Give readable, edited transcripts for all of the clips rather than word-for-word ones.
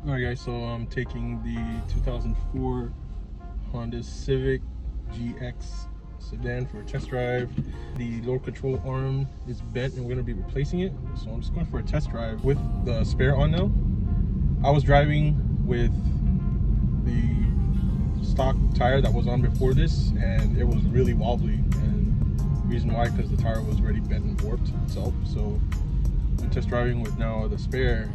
Alright guys, so I'm taking the 2004 Honda Civic GX Sedan for a test drive. The lower control arm is bent and we're going to be replacing it. So I'm just going for a test drive with the spare on now. I was driving with the stock tire that was on before this and it was really wobbly, and the reason why, because the tire was already bent and warped itself. So I'm test driving with now the spare.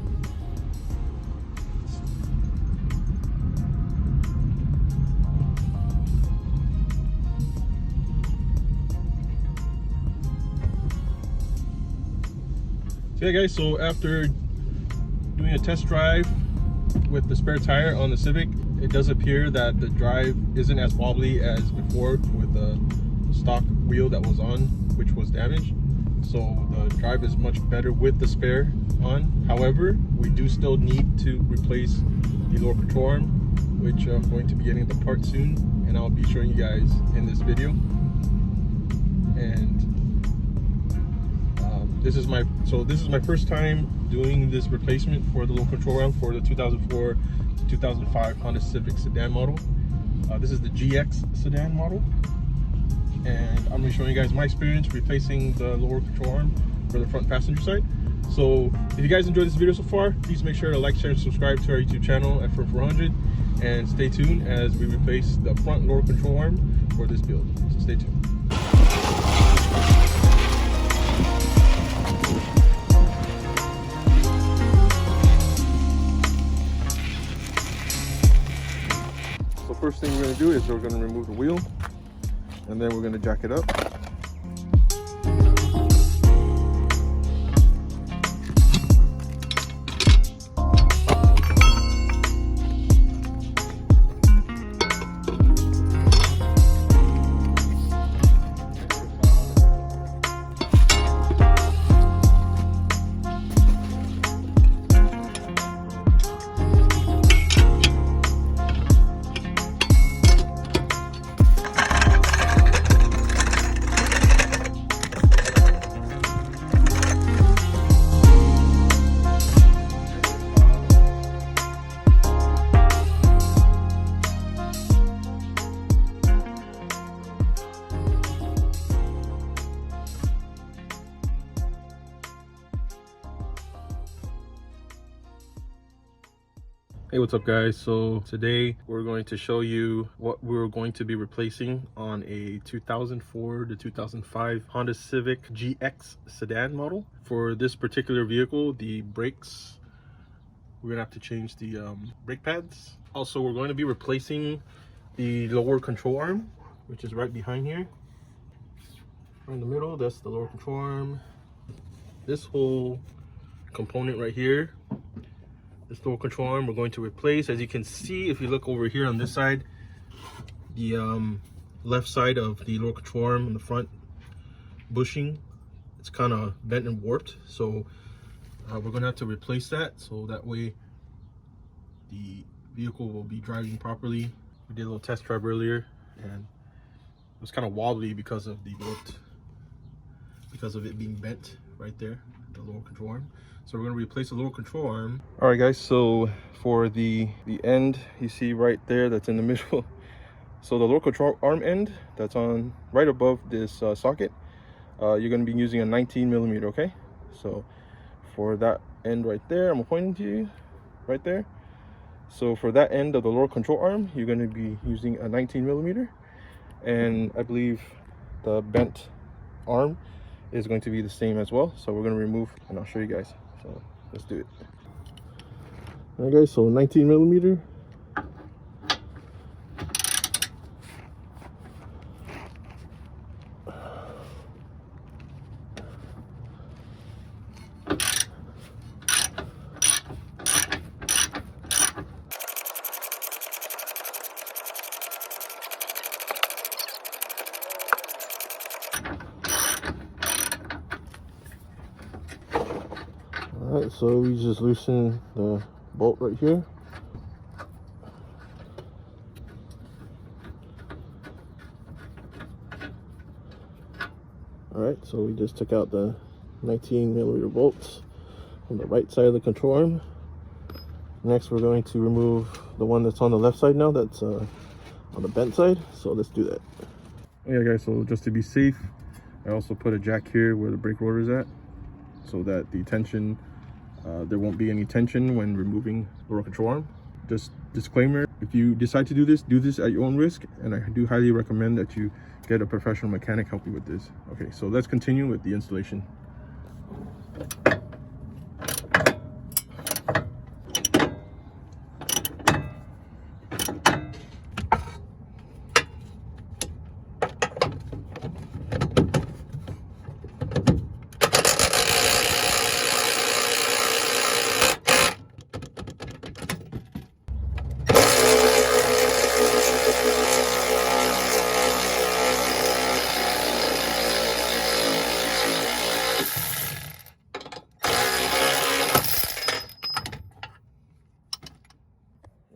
So yeah guys, so after doing a test drive with the spare tire on the Civic, it does appear that the drive isn't as wobbly as before with the stock wheel that was on, which was damaged. So the drive is much better with the spare on. However, we do still need to replace the lower control arm, which I'm going to be getting the part soon, and I'll be showing you guys in this video. And this is my first time doing this replacement for the lower control arm for the 2004 to 2005 Honda Civic sedan model. This is the GX sedan model, and I'm going to be showing you guys my experience replacing the lower control arm for the front passenger side. So if you guys enjoyed this video so far, please make sure to like, share, and subscribe to our YouTube channel at Firm400, and stay tuned as we replace the front lower control arm for this build. So stay tuned. First thing we're going to do is we're going to remove the wheel, and then we're going to jack it up. Hey, what's up guys? So today we're going to show you what we're going to be replacing on a 2004 to 2005 Honda Civic GX sedan model. For this particular vehicle, the brakes, we're gonna have to change the brake pads. Also, we're going to be replacing the lower control arm, which is right behind here. Right in the middle, that's the lower control arm. This whole component right here, this lower control arm, we're going to replace. As you can see, if you look over here on this side, the left side of the lower control arm in the front bushing, it's kind of bent and warped. So we're going to have to replace that, so that way the vehicle will be driving properly. We did a little test drive earlier, and it was kind of wobbly because of the warped, because of it being bent right there, the lower control arm. So we're going to replace the lower control arm. All right guys, so for the end, you see right there, that's in the middle. So the lower control arm end, that's on right above this socket, you're going to be using a 19mm, okay? So for that end right there, I'm pointing to you right there. So for that end of the lower control arm, you're going to be using a 19mm, and I believe the bent arm is going to be the same as well. So we're going to remove, and I'll show you guys. So let's do it. All right guys, so 19mm. Alright, so we just loosen the bolt right here. Alright, so we just took out the 19mm bolts on the right side of the control arm. Next, we're going to remove the one that's on the left side now, that's on the bent side. So let's do that. Yeah guys, so just to be safe, I also put a jack here where the brake rotor is at, so that the tension, there won't be any tension when removing the rotor control arm. Just disclaimer, if you decide to do this at your own risk, and I do highly recommend that you get a professional mechanic help you with this. Okay, so let's continue with the installation.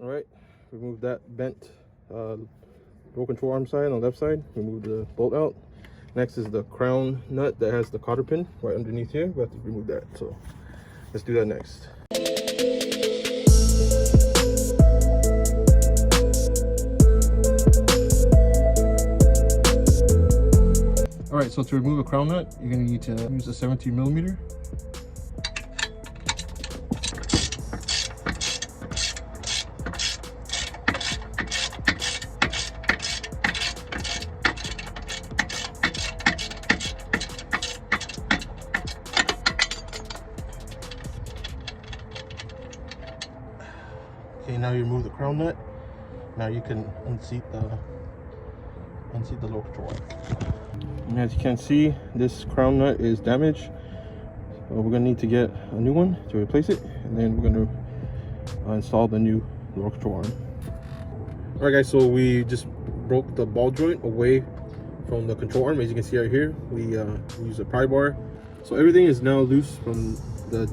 All right, remove that bent roll control arm side on the left side. Remove the bolt out. Next is the crown nut that has the cotter pin right underneath here. We have to remove that, so let's do that next. All right, so to remove a crown nut, you're gonna need to use a 17mm. Okay, now you remove the crown nut. Now you can unseat the lower control arm. And as you can see, this crown nut is damaged. So we're gonna need to get a new one to replace it, and then we're gonna install the new lower control arm. All right guys, so we just broke the ball joint away from the control arm. As you can see right here, we use a pry bar. So everything is now loose from the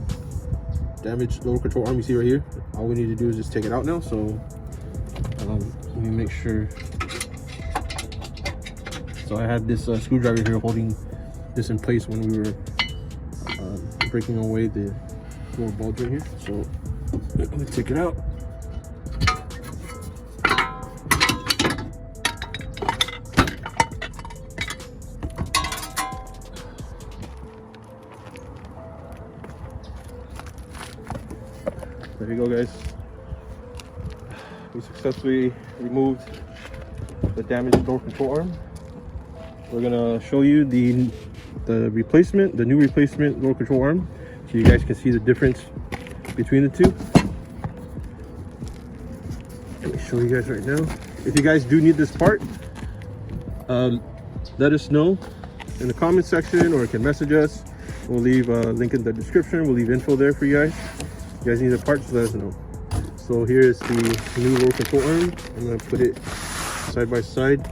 damaged lower control arm you see right here. All we need to do is just take it out now. So let me make sure. So I had this screwdriver here holding this in place when we were breaking away the lower ball joint here. So let's take it out. There you go guys. We successfully removed the damaged door control arm. We're gonna show you the replacement, the new replacement door control arm, so you guys can see the difference between the two. Let me show you guys right now. If you guys do need this part, let us know in the comment section, or you can message us. We'll leave a link in the description. We'll leave info there for you guys. If you guys need the parts, let us know. So here's the new door control arm. I'm gonna put it side by side.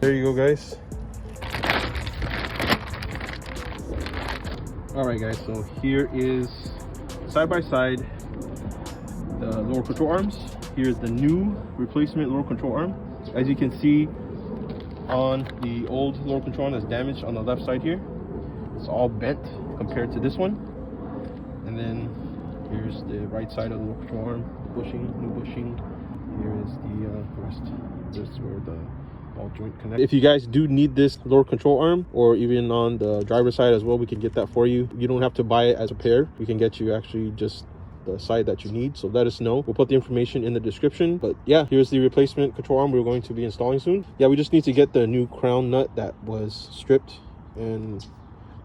There you go guys. All right guys, so here is side by side the lower control arms. Here's the new replacement lower control arm. As you can see on the old lower control arm that's damaged on the left side here, it's all bent compared to this one. And then here's the right side of the lower control arm, bushing, new bushing. Here is the rest. This is where the ball joint connect. If you guys do need this lower control arm, or even on the driver's side as well, we can get that for you. You don't have to buy it as a pair. We can get you actually just the side that you need, so let us know. We'll put the information in the description. But yeah, here's the replacement control arm we're going to be installing soon. Yeah, we just need to get the new crown nut that was stripped and it's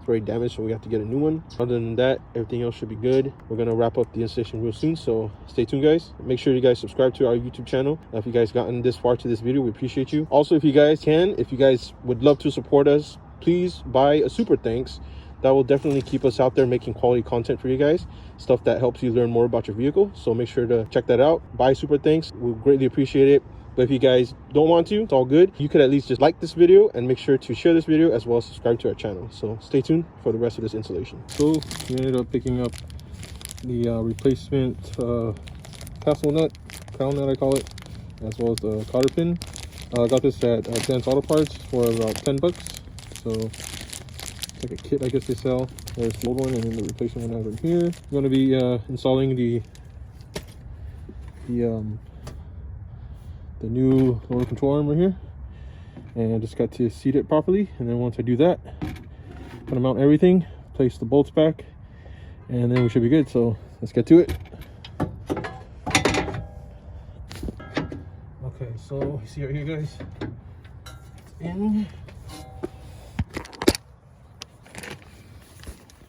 very damaged, so we have to get a new one. Other than that, everything else should be good. We're gonna wrap up the installation real soon, so stay tuned guys. Make sure you guys subscribe to our YouTube channel. If you guys gotten this far to this video, we appreciate you. Also, if you guys would love to support us, please buy a super thanks. That will definitely keep us out there making quality content for you guys, stuff that helps you learn more about your vehicle. So make sure to check that out. Buy super thanks, we'll greatly appreciate it. But if you guys don't want to, it's all good. You could at least just like this video and make sure to share this video, as well as subscribe to our channel. So stay tuned for the rest of this installation. So we ended up picking up the replacement tassel nut, crown nut I call it, as well as the cotter pin. I got this at Dan's Auto Parts for about $10. So like a kit, I guess they sell. There's the old one and then the replacement one over here. I'm going to be installing the new lower control arm right here, and I just got to seat it properly. And then once I do that, I'm gonna mount everything, place the bolts back, and then we should be good. So let's get to it. Okay, so you see right here, guys, it's in.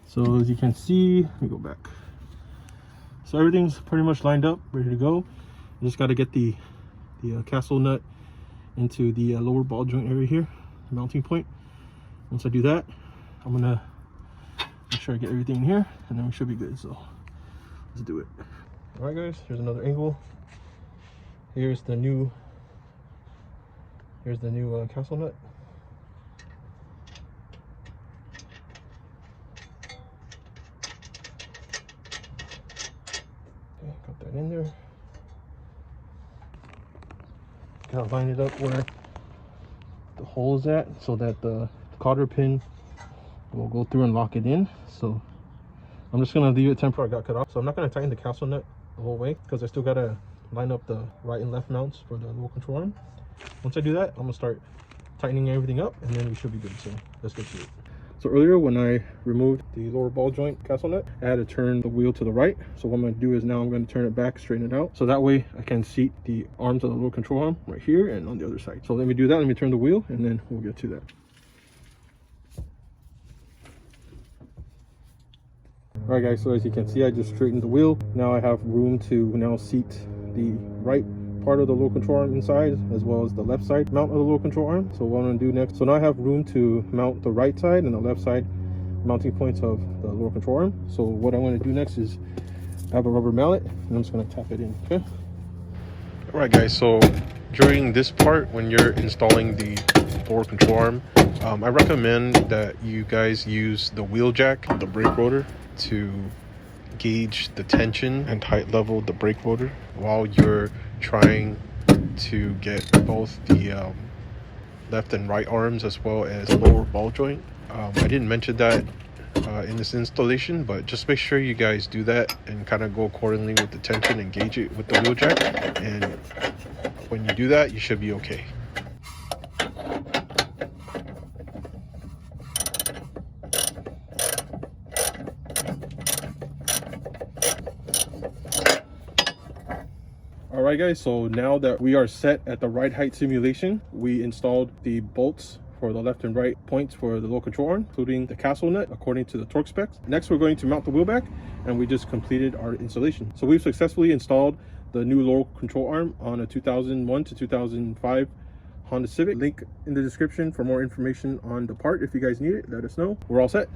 So as you can see, let me go back. So everything's pretty much lined up, ready to go. I just got to get the castle nut into the lower ball joint area here, the mounting point. Once I do that, I'm gonna make sure I get everything in here, and then we should be good. So let's do it. All right, guys, here's another angle. Here's the new castle nut. Okay, got that in there. Gotta line it up where the hole is at so that the cotter pin will go through and lock it in. So I'm just gonna leave it temporary. I got cut off, so I'm not gonna tighten the castle nut the whole way because I still gotta line up the right and left mounts for the lower control arm. Once I do that, I'm gonna start tightening everything up, and then we should be good. So let's get to it. So earlier when I removed the lower ball joint castle nut, I had to turn the wheel to the right. So what I'm going to do is now I'm going to turn it back, straighten it out. So that way I can seat the arms of the lower control arm right here and on the other side. So let me do that. Let me turn the wheel, and then we'll get to that. All right, guys, so as you can see, I just straightened the wheel. Now I have room to now seat the right part of the lower control arm inside, as well as the left side mount of the lower control arm. So what I'm going to do next, so now I have room to mount the right side and the left side mounting points of the lower control arm. So what I'm going to do next is I have a rubber mallet, and I'm just going to tap it in. Okay. All right, guys, so during this part, when you're installing the lower control arm, I recommend that you guys use the wheel jack on the brake rotor to gauge the tension and height level of the brake rotor while you're trying to get both the left and right arms as well as the lower ball joint. I didn't mention that in this installation, but just make sure you guys do that and kind of go accordingly with the tension and gauge it with the wheel jack, and when you do that, you should be okay. Alright, guys, so now that we are set at the right height simulation, we installed the bolts for the left and right points for the lower control arm, including the castle nut according to the torque specs. Next, we're going to mount the wheel back, and we just completed our installation. So we've successfully installed the new lower control arm on a 2001 to 2005 Honda Civic. Link in the description for more information on the part. If you guys need it, let us know. We're all set.